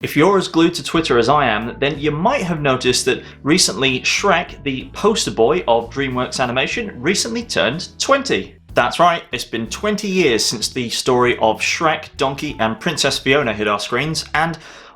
If you're as glued to Twitter as I am, then you might have noticed that recently Shrek, the poster boy of DreamWorks Animation, recently turned 20. That's right, it's been 20 years since the story of Shrek, Donkey and Princess Fiona hit our screens, and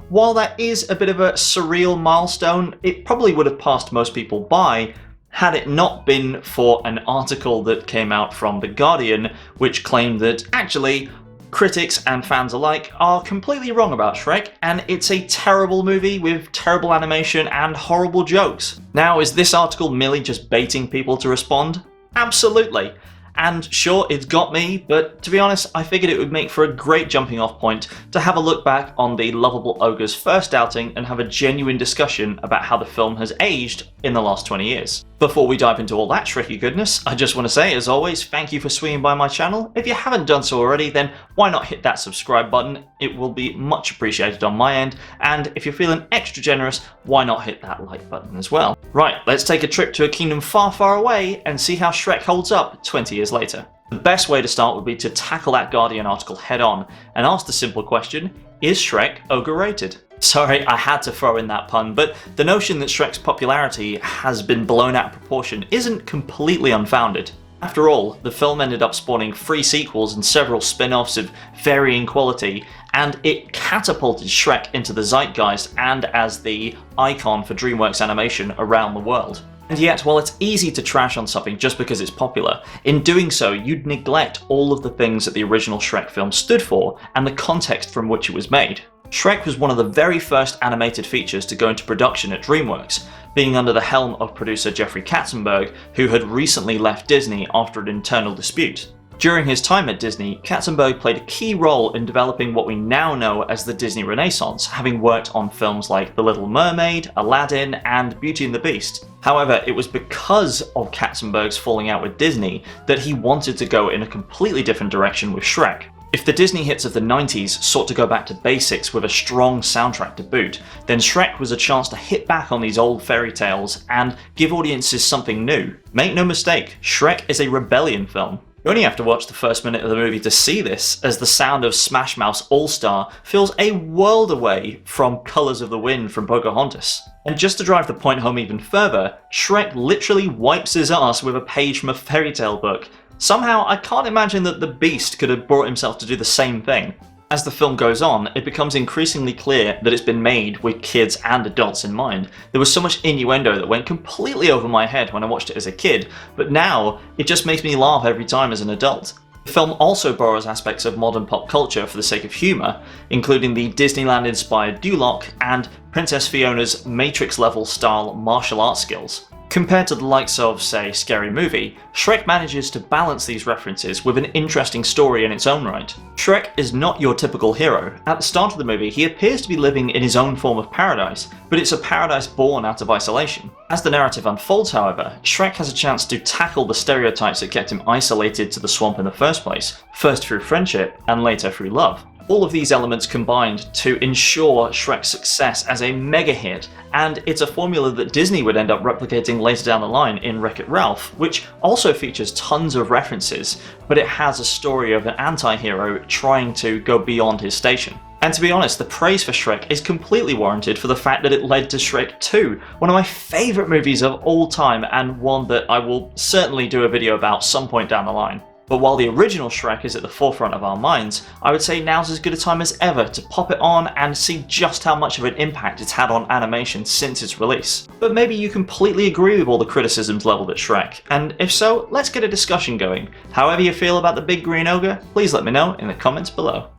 while that is a bit of a surreal milestone, it probably would have passed most people by had it not been for an article that came out from The Guardian, which claimed that actually critics and fans alike are completely wrong about Shrek, and it's a terrible movie with terrible animation and horrible jokes. Now, is this article merely just baiting people to respond? Absolutely. And sure, it's got me, but to be honest, I figured it would make for a great jumping off point to have a look back on the lovable ogre's first outing and have a genuine discussion about how the film has aged in the last 20 years. Before we dive into all that Shrekky goodness, I just want to say, as always, thank you for swinging by my channel. If you haven't done so already, then why not hit that subscribe button? It will be much appreciated on my end, and if you're feeling extra generous, why not hit that like button as well? Right, let's take a trip to a kingdom far, far away and see how Shrek holds up 20 years later. The best way to start would be to tackle that Guardian article head on and ask the simple question, is Shrek overrated? Sorry, I had to throw in that pun, but the notion that Shrek's popularity has been blown out of proportion isn't completely unfounded. After all, the film ended up spawning 3 sequels and several spin-offs of varying quality, and it catapulted Shrek into the zeitgeist and as the icon for DreamWorks Animation around the world. And yet, while it's easy to trash on something just because it's popular, in doing so you'd neglect all of the things that the original Shrek film stood for and the context from which it was made. Shrek was one of the very first animated features to go into production at DreamWorks, being under the helm of producer Jeffrey Katzenberg, who had recently left Disney after an internal dispute. During his time at Disney, Katzenberg played a key role in developing what we now know as the Disney Renaissance, having worked on films like The Little Mermaid, Aladdin, and Beauty and the Beast. However, it was because of Katzenberg's falling out with Disney that he wanted to go in a completely different direction with Shrek. If the Disney hits of the 90s sought to go back to basics with a strong soundtrack to boot, then Shrek was a chance to hit back on these old fairy tales and give audiences something new. Make no mistake, Shrek is a rebellion film. You only have to watch the first minute of the movie to see this, as the sound of Smash Mouth's All-Star feels a world away from Colours of the Wind from Pocahontas. And just to drive the point home even further, Shrek literally wipes his ass with a page from a fairy tale book. Somehow, I can't imagine that the Beast could have brought himself to do the same thing. As the film goes on, it becomes increasingly clear that it's been made with kids and adults in mind. There was so much innuendo that went completely over my head when I watched it as a kid, but now it just makes me laugh every time as an adult. The film also borrows aspects of modern pop culture for the sake of humour, including the Disneyland-inspired Duloc and Princess Fiona's Matrix-level style martial arts skills. Compared to the likes of, say, Scary Movie, Shrek manages to balance these references with an interesting story in its own right. Shrek is not your typical hero. At the start of the movie, he appears to be living in his own form of paradise, but it's a paradise born out of isolation. As the narrative unfolds, however, Shrek has a chance to tackle the stereotypes that kept him isolated to the swamp in the first place, first through friendship and later through love. All of these elements combined to ensure Shrek's success as a mega hit, and it's a formula that Disney would end up replicating later down the line in Wreck-It Ralph, which also features tons of references, but it has a story of an anti-hero trying to go beyond his station. And to be honest, the praise for Shrek is completely warranted for the fact that it led to Shrek 2, one of my favourite movies of all time, and one that I will certainly do a video about some point down the line. But while the original Shrek is at the forefront of our minds, I would say now's as good a time as ever to pop it on and see just how much of an impact it's had on animation since its release. But maybe you completely agree with all the criticisms levelled at Shrek, and if so, let's get a discussion going. However you feel about the big green ogre, please let me know in the comments below.